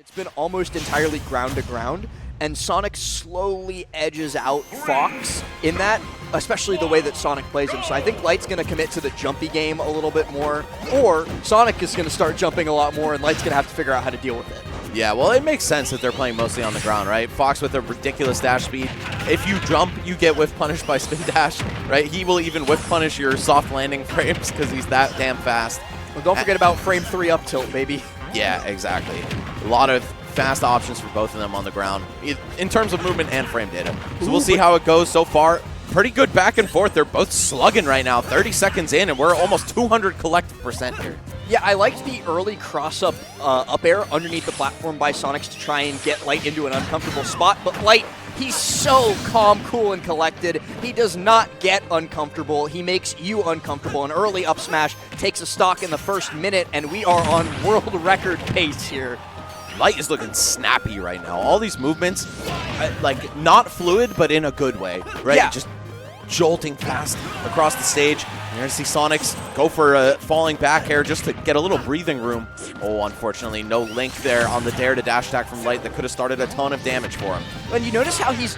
It's been almost entirely ground to ground, and Sonic slowly edges out Fox in that, especially the way that Sonic plays him. So I think Light's going to commit to the jumpy game a little bit more, or Sonic is going to start jumping a lot more, and Light's going to have to figure out how to deal with it. Yeah, well, it makes sense that they're playing mostly on the ground, right? Fox with a ridiculous dash speed. If you jump, you get whiff punished by spin dash, right? He will even whiff punish your soft landing frames because he's that damn fast. Well, don't forget about frame 3 up tilt, baby. Yeah, exactly. A lot of fast options for both of them on the ground in terms of movement and frame data. So we'll see how it goes so far. Pretty good back and forth. They're both slugging right now. 30 seconds in, and we're almost 200 collective % here. Yeah, I liked the early cross-up up air underneath the platform by Sonix to try and get Light into an uncomfortable spot, but Light, he's so calm, cool, and collected. He does not get uncomfortable. He makes you uncomfortable. An early up smash takes a stock in the first minute, and we are on world record pace here. Light is looking snappy right now. All these movements, like, not fluid, but in a good way, right? Yeah. Just jolting fast across the stage. You're going to see Sonix go for a falling back air just to get a little breathing room. Oh, unfortunately, no link there on the dare to dash attack from Light that could have started a ton of damage for him. And you notice how he's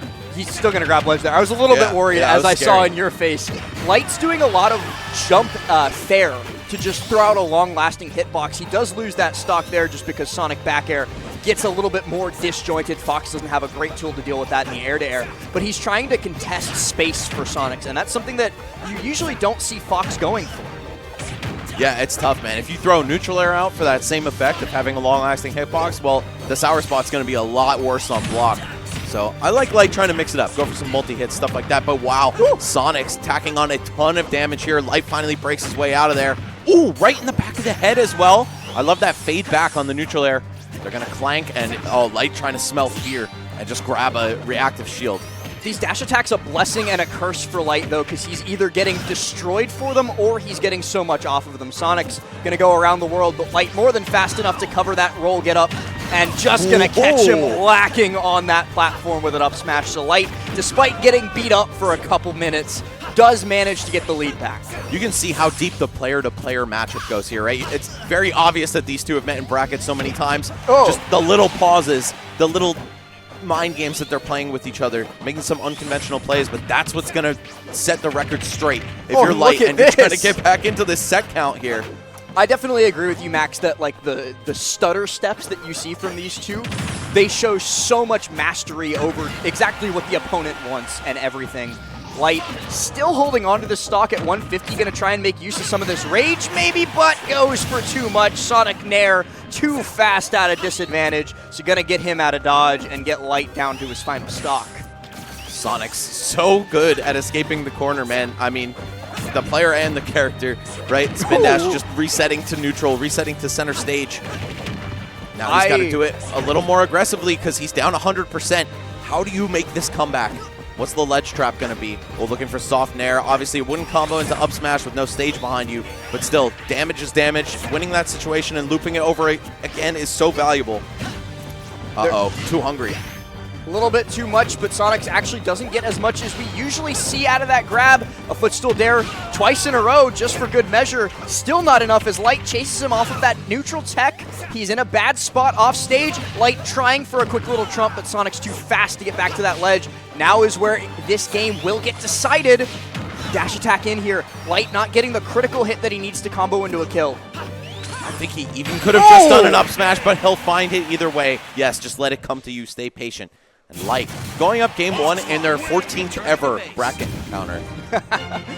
still going to grab ledge there. I was a little bit worried as I saw in your face. Light's doing a lot of jump fair to just throw out a long-lasting hitbox. He does lose that stock there just because Sonic back air gets a little bit more disjointed. Fox doesn't have a great tool to deal with that in the air-to-air, but he's trying to contest space for Sonix, and that's something that you usually don't see Fox going for. Yeah, it's tough, man. If you throw neutral air out for that same effect of having a long-lasting hitbox, well, the sour spot's going to be a lot worse on block. So I like Light trying to mix it up, go for some multi-hits, stuff like that. But wow, Sonix tacking on a ton of damage here. Light finally breaks his way out of there. Ooh, right in the back of the head as well. I love that fade back on the neutral air. They're going to clank, and Light trying to smell fear and just grab a reactive shield. These dash attacks a blessing and a curse for Light, though, because he's either getting destroyed for them or he's getting so much off of them. Sonic's going to go around the world, but Light more than fast enough to cover that roll get up and just going to catch him lacking on that platform with an up smash. So Light, despite getting beat up for a couple minutes, does manage to get the lead back. You can see how deep the player-to-player matchup goes here, right? It's very obvious that these two have met in brackets so many times. Just the little pauses, the little mind games that they're playing with each other, making some unconventional plays, but that's what's going to set the record straight if you're Light and you're trying to get back into this set count here. I definitely agree with you, Max, that like the stutter steps that you see from these two, they show so much mastery over exactly what the opponent wants and everything. Light still holding on to the stock at 150, going to try and make use of some of this rage maybe, but goes for too much. Sonic Nair too fast out of disadvantage, so going to get him out of dodge and get Light down to his final stock. Sonic's so good at escaping the corner, man. I mean, the player and the character, right? Spin dash just resetting to neutral, resetting to center stage. Now he's got to do it a little more aggressively because he's down 100%. How do you make this comeback? What's the ledge trap going to be? Well, looking for soft nair. Obviously, it wouldn't combo into up smash with no stage behind you, but still, damage is damage. Winning that situation and looping it over again is so valuable. Uh-oh, too hungry. A little bit too much, but Sonix actually doesn't get as much as we usually see out of that grab. A footstool dare twice in a row just for good measure. Still not enough as Light chases him off of that neutral tech. He's in a bad spot off stage. Light trying for a quick little trump, but Sonic's too fast to get back to that ledge. Now is where this game will get decided. Dash attack in here. Light not getting the critical hit that he needs to combo into a kill. I think he even could have just done an up smash, but he'll find it either way. Yes, just let it come to you. Stay patient. And Light going up game 1 in their 14th ever bracket encounter.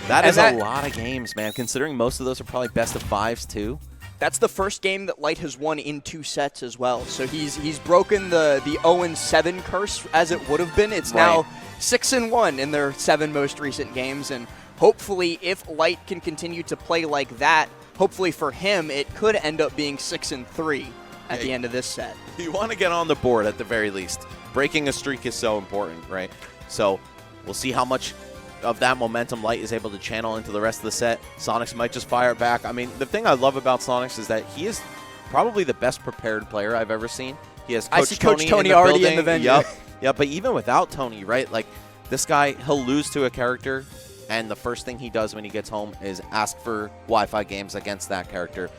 That is a lot of games, man, considering most of those are probably best of 5s too. That's the first game that Light has won in 2 sets as well. So he's broken the 0-7 curse as it would have been. It's now 6-1 in their 7 most recent games. And hopefully if Light can continue to play like that, hopefully for him it could end up being 6-3 at the end of this set. You want to get on the board at the very least. Breaking a streak is so important, right? So we'll see how much of that momentum Light is able to channel into the rest of the set. Sonix might just fire back. I mean, the thing I love about Sonix is that he is probably the best prepared player I've ever seen. He has Coach Tony already in the venue. Yep, but even without Tony, right? Like, this guy, he'll lose to a character, and the first thing he does when he gets home is ask for Wi-Fi games against that character.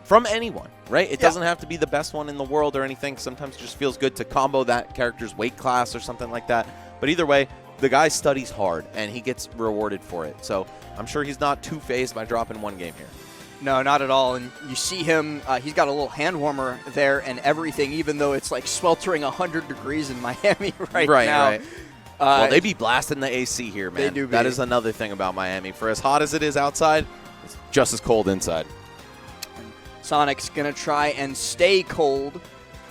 from anyone, right? It doesn't have to be the best one in the world or anything. Sometimes it just feels good to combo that character's weight class or something like that. But either way, the guy studies hard, and he gets rewarded for it. So I'm sure he's not too phased by dropping one game here. No, not at all. And you see him, he's got a little hand warmer there and everything, even though it's like sweltering 100 degrees in Miami right now. Right. Well, they be blasting the AC here, man. They do be. That is another thing about Miami. For as hot as it is outside, it's just as cold inside. Sonic's going to try and stay cold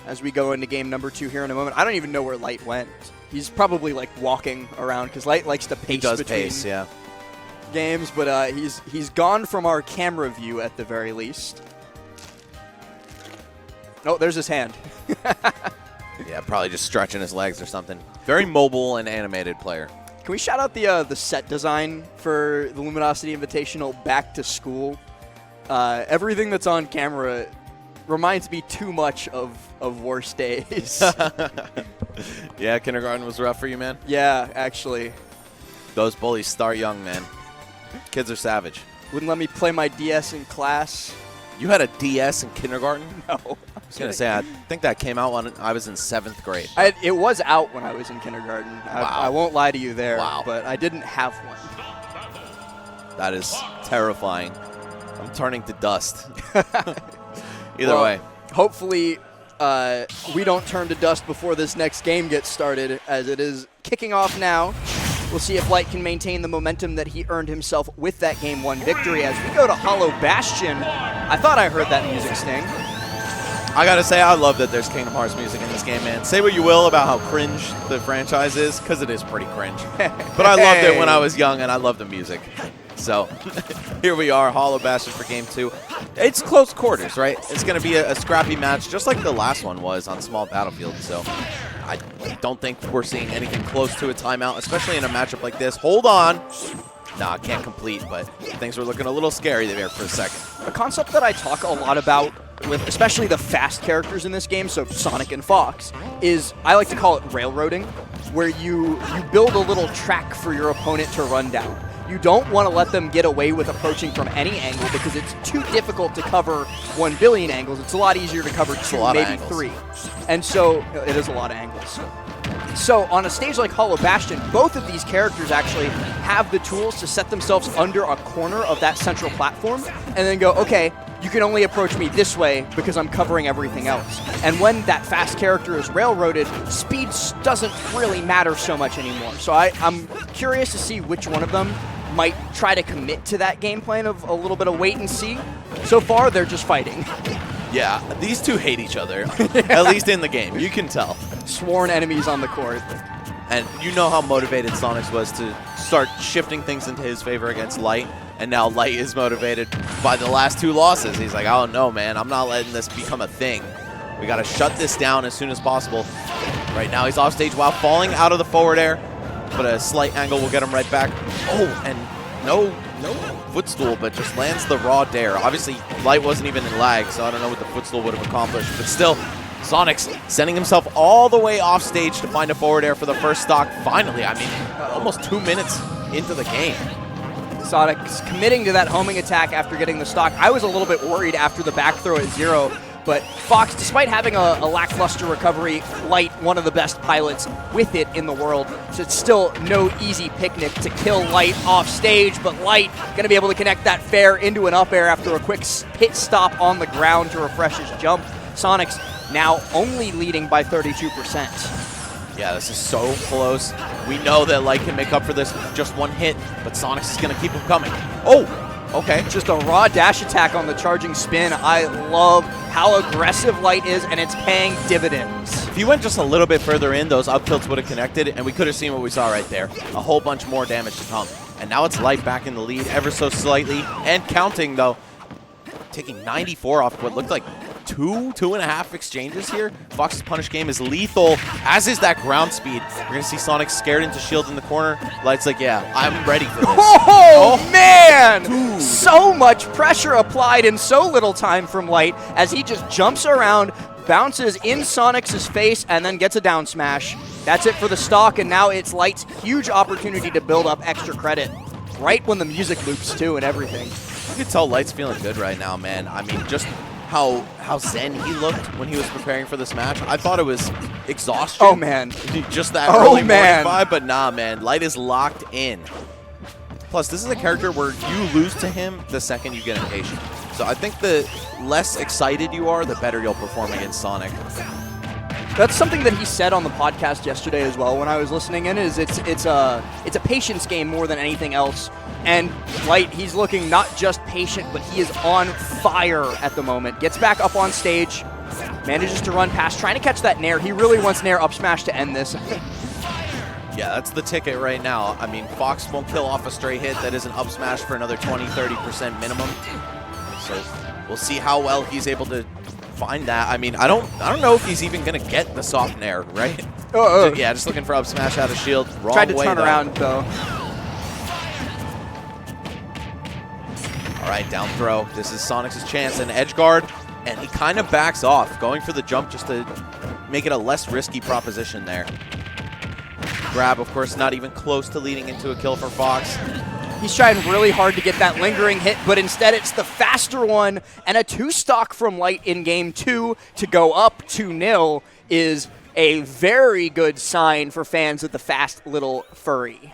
as we go into game number 2 here in a moment. I don't even know where Light went. He's probably like walking around because Light likes to pace between games, but he's gone from our camera view at the very least. Oh, there's his hand. Yeah, probably just stretching his legs or something. Very mobile and animated player. Can we shout out the set design for the Luminosity Invitational back to school? Everything that's on camera reminds me too much of worse days. Yeah, kindergarten was rough for you, man? Yeah, actually. Those bullies start young, man. Kids are savage. Wouldn't let me play my DS in class. You had a DS in kindergarten? No. I was going to say, I think that came out when I was in 7th grade. It was out when I was in kindergarten. Wow. I won't lie to you there, wow. But I didn't have one. That is terrifying. I'm turning to dust. Either way. Hopefully we don't turn to dust before this next game gets started, as it is kicking off now. We'll see if Light can maintain the momentum that he earned himself with that Game 1 victory. As we go to Hollow Bastion, I thought I heard that music sting. I gotta say, I love that there's Kingdom Hearts music in this game, man. Say what you will about how cringe the franchise is, because it is pretty cringe. But I loved it when I was young, and I love the music. So here we are, Hollow Bastion for Game 2. It's close quarters, right? It's going to be a scrappy match, just like the last one was on Small Battlefield. So I don't think we're seeing anything close to a timeout, especially in a matchup like this. Hold on. Nah, can't complete, but things were looking a little scary there for a second. A concept that I talk a lot about with especially the fast characters in this game, so Sonic and Fox, is I like to call it railroading, where you build a little track for your opponent to run down. You don't want to let them get away with approaching from any angle because it's too difficult to cover 1 billion angles. It's a lot easier to cover 2, maybe 3. And so it is a lot of angles. So on a stage like Hollow Bastion, both of these characters actually have the tools to set themselves under a corner of that central platform and then go, okay, you can only approach me this way because I'm covering everything else. And when that fast character is railroaded, speed doesn't really matter so much anymore. So I'm curious to see which one of them might try to commit to that game plan of a little bit of wait and see. So far, they're just fighting. Yeah, these two hate each other, at least in the game. You can tell. Sworn enemies on the court. And you know how motivated Sonix was to start shifting things into his favor against Light. And now Light is motivated by the last 2 losses. He's like, oh no, man, I'm not letting this become a thing. We got to shut this down as soon as possible. Right now he's off stage while falling out of the forward air. But a slight angle will get him right back. Oh, and no footstool, but just lands the raw dare. Obviously, Light wasn't even in lag, so I don't know what the footstool would have accomplished. But still, Sonix sending himself all the way off stage to find a forward air for the first stock. Finally, I mean, almost 2 minutes into the game. Sonic's committing to that homing attack after getting the stock. I was a little bit worried after the back throw at 0. But Fox, despite having a lackluster recovery, Light, one of the best pilots with it in the world. So it's still no easy picnic to kill Light off stage, but Light going to be able to connect that fair into an up air after a quick pit stop on the ground to refresh his jump. Sonix now only leading by 32%. Yeah, this is so close. We know that Light can make up for this with just 1 hit, but Sonix is going to keep him coming. Oh! Okay. Just a raw dash attack on the charging spin. I love how aggressive Light is, and it's paying dividends. If he went just a little bit further in, those up tilts would have connected, and we could have seen what we saw right there. A whole bunch more damage to come. And now it's Light back in the lead ever so slightly, and counting, though. Taking 94 off what looked like 2.5 exchanges here. Fox's punish game is lethal, as is that ground speed. You're going to see Sonix scared into shield in the corner. Light's like, yeah, I'm ready for this. Oh, man! Dude. So much pressure applied in so little time from Light as he just jumps around, bounces in Sonix's face, and then gets a down smash. That's it for the stock, and now it's Light's huge opportunity to build up extra credit. Right when the music loops, too, and everything. You can tell Light's feeling good right now, man. I mean, just how zen he looked when he was preparing for this match. I thought it was exhaustion. Oh, man. Just that early morning vibe, but nah, man. Light is locked in. Plus, this is a character where you lose to him the second you get impatient. So I think the less excited you are, the better you'll perform against Sonic. That's something that he said on the podcast yesterday as well when I was listening in, is it's a patience game more than anything else. And Light, he's looking not just patient, but he is on fire at the moment. Gets back up on stage, manages to run past, trying to catch that Nair. He really wants Nair up smash to end this. Yeah, that's the ticket right now. I mean, Fox won't kill off a straight hit that isn't up smash for another 20-30% minimum. So we'll see how well he's able to find that. I mean, I don't know if he's even gonna get the soft Nair, right? Yeah, just looking for up smash out of shield. Wrong Tried to way, turn around though. All right, down throw. This is Sonic's chance, and edge guard, and he kind of backs off, going for the jump just to make it a less risky proposition there. Grab, of course, not even close to leading into a kill for Fox. He's trying really hard to get that lingering hit, but instead it's the faster one, and a 2-stock from Light in game 2 to go up 2-0 is a very good sign for fans of the fast little furry.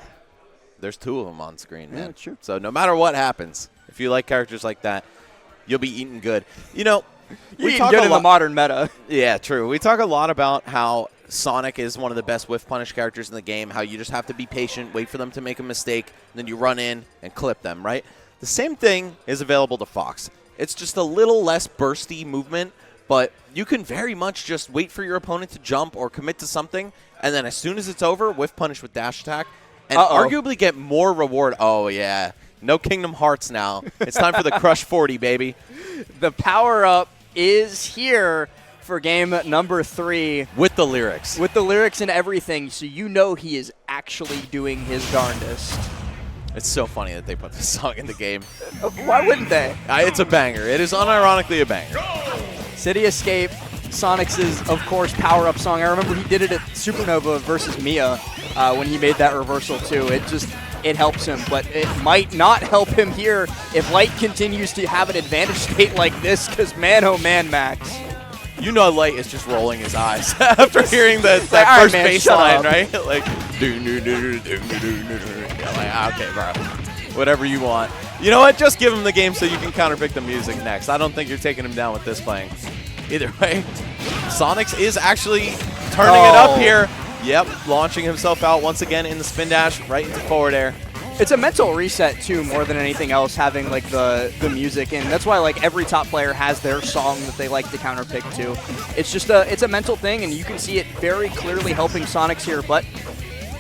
There's 2 of them on screen, man. Yeah, true. So no matter what happens, if you like characters like that, you'll be eating good. You know, we talk good in the modern meta. Yeah, true. We talk a lot about how Sonic is one of the best whiff punish characters in the game, how you just have to be patient, wait for them to make a mistake, and then you run in and clip them, right? The same thing is available to Fox. It's just a little less bursty movement, but you can very much just wait for your opponent to jump or commit to something, and then as soon as it's over, whiff punish with dash attack, and arguably get more reward. Oh, yeah. No Kingdom Hearts now. It's time for the Crush 40, baby. The power-up is here for game number 3. With the lyrics. With the lyrics and everything, so you know he is actually doing his darndest. It's so funny that they put this song in the game. Why wouldn't they? It's a banger. It is unironically a banger. City Escape, Sonix's, of course, power-up song. I remember he did it at Supernova versus Mia when he made that reversal, too. It helps him, but it might not help him here if Light continues to have an advantage state like this, because man, oh man, Max. You know Light is just rolling his eyes after hearing that first bass line, right? Like, like, okay, bro. Whatever you want. You know what? Just give him the game so you can counterpick the music next. I don't think you're taking him down with this playing. Either way, Sonix is actually turning it up here. Yep, launching himself out once again in the spin dash right into forward air. It's a mental reset, too, more than anything else, having, like, the music. And that's why, like, every top player has their song that they like to counterpick to. It's just it's a mental thing, and you can see it very clearly helping Sonix here. But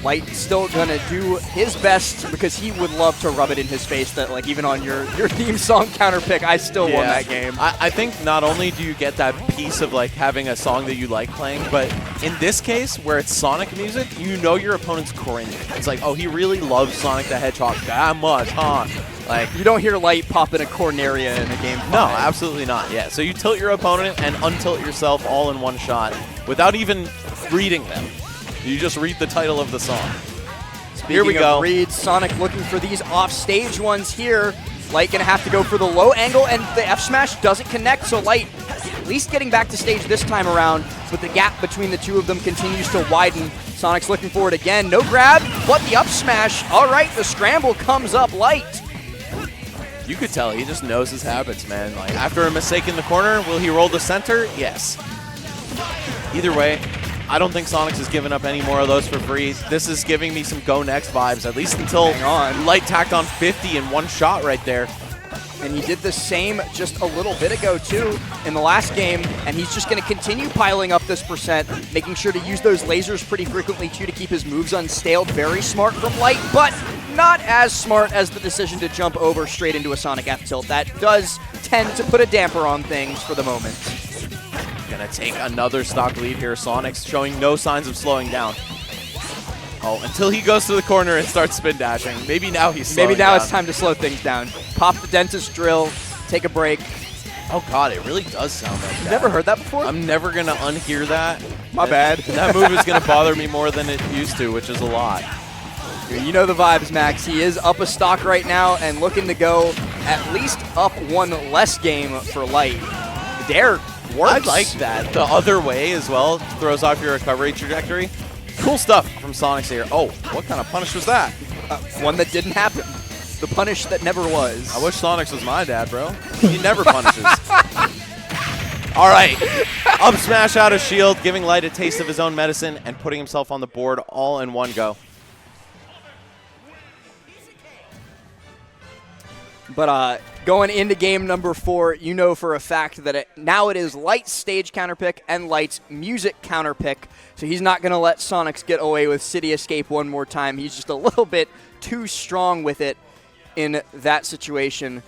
Light's still going to do his best because he would love to rub it in his face that, like, even on your theme song counterpick, I still won that game. I think not only do you get that piece of, like, having a song that you like playing, but in this case, where it's Sonic music, you know your opponent's cringing. It's like, oh, he really loves Sonic the Hedgehog that much, huh? Like, you don't hear Light pop in a Corneria in a game 5. No, absolutely not. Yeah, so you tilt your opponent and untilt yourself all in one shot without even reading them. You just read the title of the song. Here we go. Reads, Sonic looking for these off-stage ones here. Light going to have to go for the low angle, and the F-smash doesn't connect, so Light at least getting back to stage this time around, but the gap between the two of them continues to widen. Sonic's looking for it again. No grab, but the up smash. All right, the scramble comes up Light. You could tell he just knows his habits, man. Like, after a mistake in the corner, will he roll the center? Yes. Either way, I don't think Sonix has given up any more of those for free. This is giving me some go next vibes, at least until Light tacked on 50 in one shot right there. And he did the same just a little bit ago, too, in the last game. And he's just going to continue piling up this percent, making sure to use those lasers pretty frequently, too, to keep his moves unstaled. Very smart from Light, but not as smart as the decision to jump over straight into a Sonic F tilt. That does tend to put a damper on things for the moment. Gonna take another stock lead here. Sonix showing no signs of slowing down. Oh, until he goes to the corner and starts spin dashing. Maybe now he's slowing Maybe now down. It's time to slow things down. Pop the dentist drill, take a break. Oh god, it really does sound like that. You've never heard that before? I'm never gonna unhear that. My bad. That move is gonna bother me more than it used to, which is a lot. You know the vibes, Max. He is up a stock right now and looking to go at least up one less game for Light. dare works. I like that. The other way as well throws off your recovery trajectory. Cool stuff from Sonix here. Oh, what kind of punish was that? One that didn't happen. The punish that never was. I wish Sonix was my dad, bro. He never punishes. All right. Up smash out of shield, giving Light a taste of his own medicine and putting himself on the board all in one go. But going into game number 4, you know for a fact that now it is Light's stage counter pick and Light's music counter pick. So he's not going to let Sonix get away with City Escape one more time. He's just a little bit too strong with it in that situation.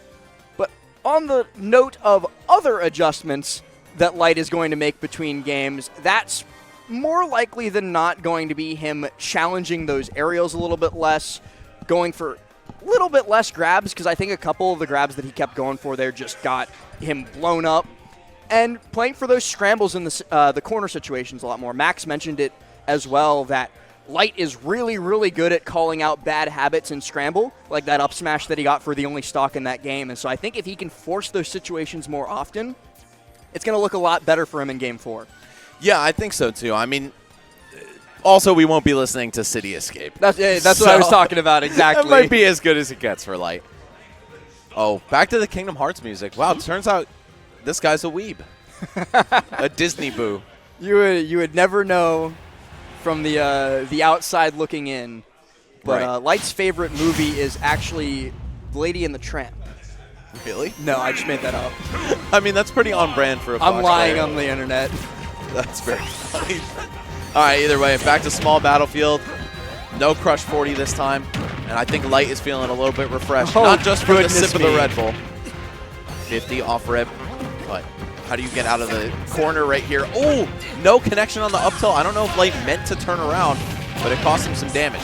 But on the note of other adjustments that Light is going to make between games, that's more likely than not going to be him challenging those aerials a little bit less, going for a little bit less grabs, because I think a couple of the grabs that he kept going for there just got him blown up, and playing for those scrambles in the corner situations a lot more. Max mentioned it as well, that Light is really, really good at calling out bad habits in scramble, like that up smash that he got for the only stock in that game. And so I think if he can force those situations more often, it's going to look a lot better for him in game 4. Yeah, I think so too. I mean, also we won't be listening to City Escape. That's what I was talking about, exactly. It might be as good as it gets for Light. Oh, back to the Kingdom Hearts music. Wow, it turns out this guy's a weeb. A Disney boo. You would never know from the outside looking in. But Right. Light's favorite movie is actually Lady and the Tramp. Really? No, I just made that up. I mean, that's pretty on brand for a Fox I'm lying player. on the internet. That's very funny. All right, either way, back to small battlefield. No Crush 40 this time. And I think Light is feeling a little bit refreshed. Oh, Not just from the goodness sip of the me. Red Bull. 50 off rip. But how do you get out of the corner right here? Oh, no connection on the up tilt. I don't know if Light meant to turn around, but it cost him some damage.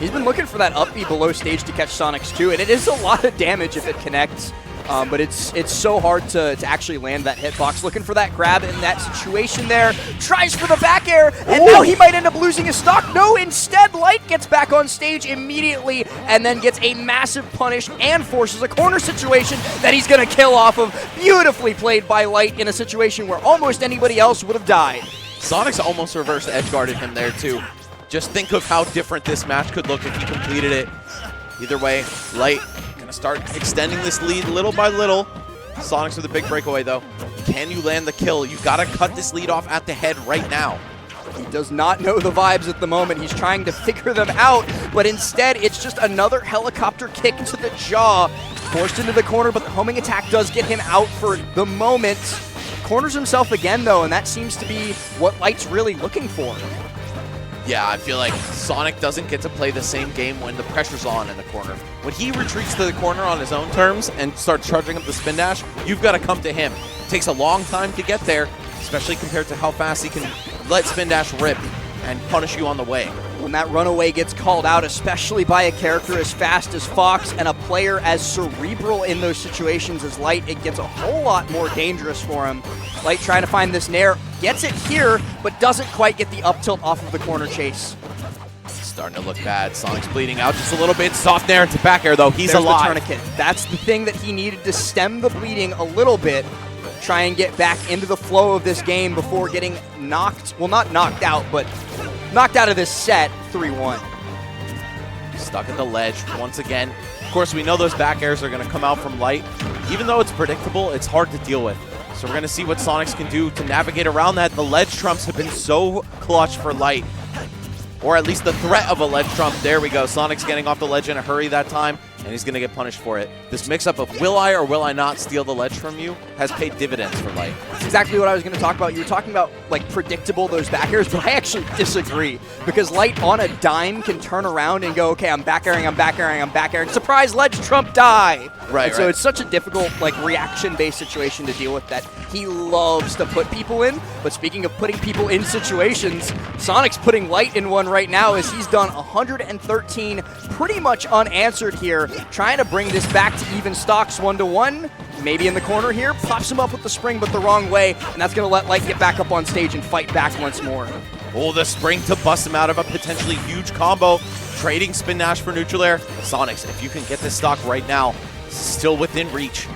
He's been looking for that up B below stage to catch Sonix too, and it is a lot of damage if it connects. But it's so hard to actually land that hitbox. Looking for that grab in that situation there. Tries for the back air, and now he might end up losing his stock. No, instead, Light gets back on stage immediately and then gets a massive punish and forces a corner situation that he's going to kill off of. Beautifully played by Light in a situation where almost anybody else would have died. Sonix almost reverse edge guarded him there too. Just think of how different this match could look if he completed it. Either way, Light gonna start extending this lead little by little. Sonix with a big breakaway though. Can you land the kill? You gotta cut this lead off at the head right now. He does not know the vibes at the moment. He's trying to figure them out, but instead it's just another helicopter kick to the jaw. Forced into the corner, but the homing attack does get him out for the moment. Corners himself again though, and that seems to be what Light's really looking for. Yeah, I feel like Sonic doesn't get to play the same game when the pressure's on in the corner. When he retreats to the corner on his own terms and starts charging up the spin dash, you've got to come to him. It takes a long time to get there, especially compared to how fast he can let spin dash rip and punish you on the way. When that runaway gets called out, especially by a character as fast as Fox and a player as cerebral in those situations as Light, it gets a whole lot more dangerous for him. Light trying to find this nair, gets it here, but doesn't quite get the up tilt off of the corner chase. Starting to look bad. Sonic's bleeding out just a little bit. Soft nair into back air though. He's There's alive. the tourniquet. That's the thing that he needed to stem the bleeding a little bit, try and get back into the flow of this game before getting knocked, well not knocked out, but knocked out of this set 3-1. Stuck at the ledge once again. Of course, we know those back airs are going to come out from Light. Even though it's predictable, it's hard to deal with. So we're going to see what Sonix can do to navigate around that. The ledge trumps have been so clutch for Light. Or at least the threat of a ledge trump. There we go. Sonix getting off the ledge in a hurry that time, and he's going to get punished for it. This mix-up of will I or will I not steal the ledge from you has paid dividends for Light. That's exactly what I was going to talk about. You were talking about like predictable those back airs, but I actually disagree because Light on a dime can turn around and go, okay, I'm back airing, I'm back airing, I'm back airing. Surprise, ledge trump die. Right. So it's such a difficult like reaction-based situation to deal with that he loves to put people in. But speaking of putting people in situations, Sonic's putting Light in one right now as he's done 113 pretty much unanswered here, trying to bring this back to even stocks 1-1. Maybe in the corner here, pops him up with the spring, but the wrong way, and that's going to let Light get back up on stage and fight back once more. Oh, the spring to bust him out of a potentially huge combo. Trading spin dash for neutral air. Sonix, if you can get this stock right now, still within reach.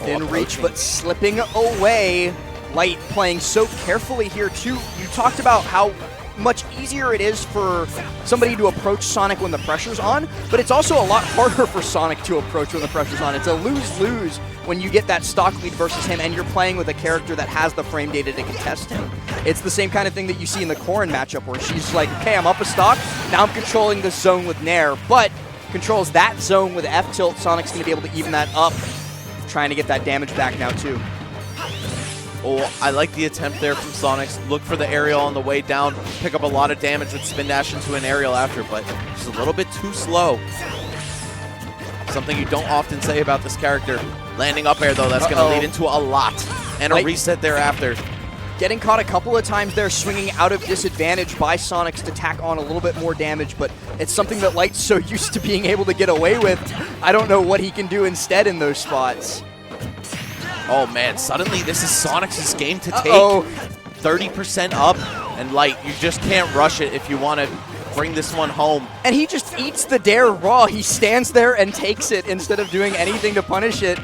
within reach, but slipping away. Light playing so carefully here, too. You talked about how much easier it is for somebody to approach Sonic when the pressure's on, but it's also a lot harder for Sonic to approach when the pressure's on. It's a lose-lose when you get that stock lead versus him and you're playing with a character that has the frame data to contest him. It's the same kind of thing that you see in the Corrin matchup where she's like, okay, I'm up a stock, now I'm controlling this zone with Nair, but controls that zone with F-tilt. Sonic's going to be able to even that up, trying to get that damage back now too. Oh, I like the attempt there from Sonix. Look for the aerial on the way down. Pick up a lot of damage with spin dash into an aerial after, but just a little bit too slow. Something you don't often say about this character. Landing up air, though, that's going to lead into a lot. And a reset thereafter. Getting caught a couple of times there, swinging out of disadvantage by Sonix to tack on a little bit more damage, but it's something that Light's so used to being able to get away with. I don't know what he can do instead in those spots. Oh, man, suddenly this is Sonix's game to take. 30% up, and Light, you just can't rush it if you want to bring this one home. And he just eats the dare raw. He stands there and takes it instead of doing anything to punish it.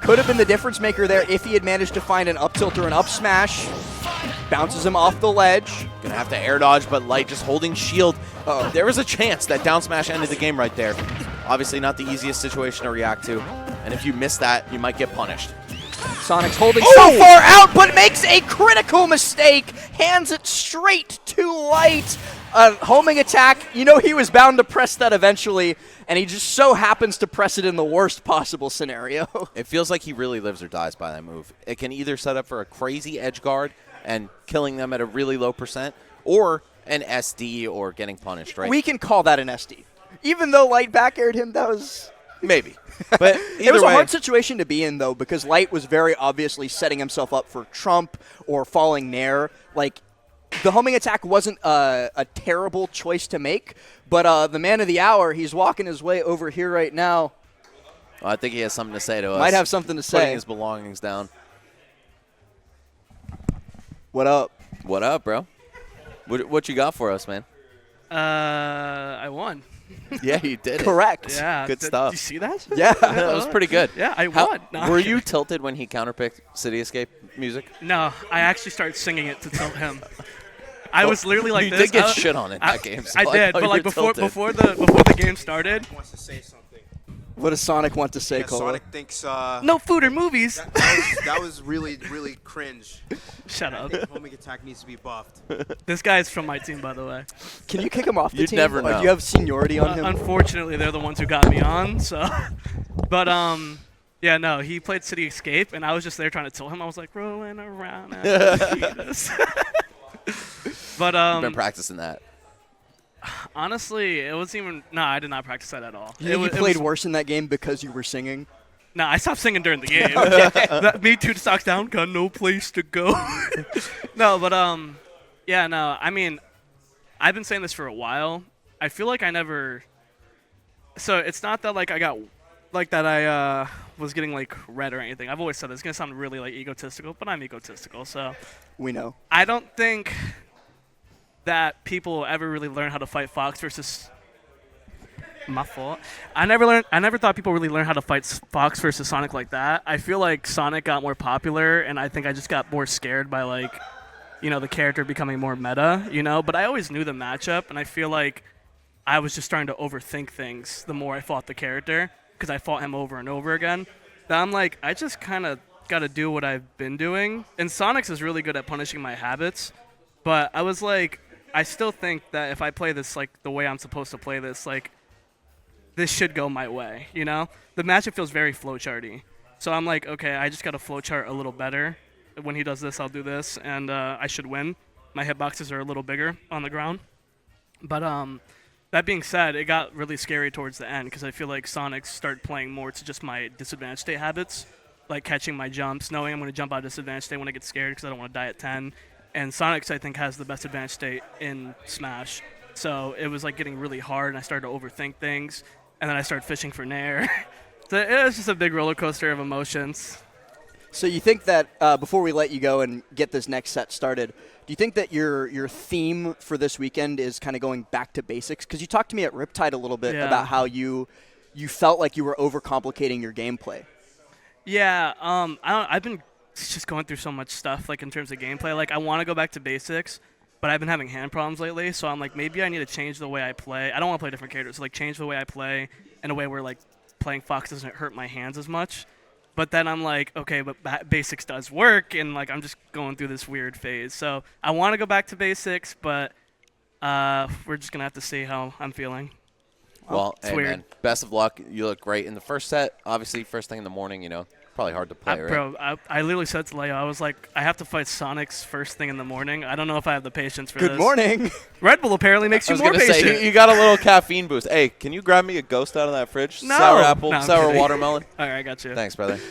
Could have been the difference maker there if he had managed to find an up tilt or an up smash. Bounces him off the ledge. Gonna have to air dodge, but Light just holding shield. There was a chance that down smash ended the game right there. Obviously not the easiest situation to react to. And if you miss that, you might get punished. Sonic's holding so far out, but makes a critical mistake. Hands it straight to Light. Homing attack, you know he was bound to press that eventually, and he just so happens to press it in the worst possible scenario. It feels like he really lives or dies by that move. It can either set up for a crazy edge guard and killing them at a really low percent, or an SD or getting punished, right? We can call that an SD. Even though Light back aired him, that was... Maybe. But it was a hard situation to be in, though, because Light was very obviously setting himself up for Trump or falling Nair. Like, the homing attack wasn't a terrible choice to make, but the man of the hour, he's walking his way over here right now. Well, I think he has something to say to us. Might have something to say. Putting his belongings down. What up? What up, bro? What you got for us, man? I won. Yeah, you did. Correct. Yeah. Good stuff. Did you see that? Yeah. That was pretty good. Yeah, I won. No, were you tilted when he counterpicked City Escape music? No, I actually started singing it to tilt him. I was literally like you this. did get shit on in that game. So I did, but like before the game started. He wants to say something. What does Sonic want to say, Yeah, Kola? Sonic thinks No food or movies. that was really, really cringe. Shut up. Homing attack needs to be buffed. This guy's from my team, by the way. Can you kick him off the You'd team? never Or know. do you have seniority on him? Unfortunately, they're the ones who got me on. So, but yeah, no, he played City Escape, and I was just there trying to tilt him. I was like rolling around. But I've been practicing that. honestly, it wasn't even. No, I did not practice that at all. You played worse in that game because you were singing? No, I stopped singing during the game. Me 2 stocks down, got no place to go. No, but yeah, no. I mean, I've been saying this for a while. I feel like I never. So it's not that like I got, like that I was getting like red or anything. I've always said this. It's gonna sound really like egotistical, but I'm egotistical. So We know. I don't think that people will ever really learn how to fight Fox versus. My fault. I never thought people really learned how to fight Fox versus Sonic like that. I feel like Sonic got more popular, and I think I just got more scared by like, you know, the character becoming more meta, you know. But I always knew the matchup, and I feel like I was just starting to overthink things the more I fought the character, because I fought him over and over again. That I'm like, I just kind of got to do what I've been doing. And Sonix is really good at punishing my habits, but I was like, I still think that if I play this like the way I'm supposed to play this, like, this should go my way, you know? The matchup feels very flowcharty. So I'm like, okay, I just got to flowchart a little better. When he does this, I'll do this, and I should win. My hitboxes are a little bigger on the ground. But that being said, it got really scary towards the end because I feel like Sonic started playing more to just my disadvantage state habits, like catching my jumps, knowing I'm going to jump out of disadvantage state when I get scared because I don't want to die at 10. And Sonic's, I think, has the best advantage state in Smash. So it was like getting really hard, and I started to overthink things. And then I started fishing for Nair. So it was just a big roller coaster of emotions. So you think that before we let you go and get this next set started, do you think that your theme for this weekend is kind of going back to basics? Because you talked to me at Riptide a little bit about how you felt like you were overcomplicating your gameplay. Yeah, I've been just going through so much stuff, like in terms of gameplay. Like I want to go back to basics, but I've been having hand problems lately. So I'm like, maybe I need to change the way I play. I don't want to play different characters. So like change the way I play in a way where like playing Fox doesn't hurt my hands as much. But then I'm like, okay, but basics does work, and like I'm just going through this weird phase. So I want to go back to basics, but we're just gonna have to see how I'm feeling. Well, it's hey, weird. man, best of luck. You look great in the first set. Obviously, first thing in the morning, probably hard to play, right? Bro, I literally said to Leo, I was like, I have to fight Sonix first thing in the morning. I don't know if I have the patience for this. Good morning. Red Bull apparently makes I you was more gonna patient. say, you got a little caffeine boost. Hey, can you grab me a ghost out of that fridge? No. Sour apple, No, I'm sour kidding. watermelon. All right, I got you. Thanks, brother.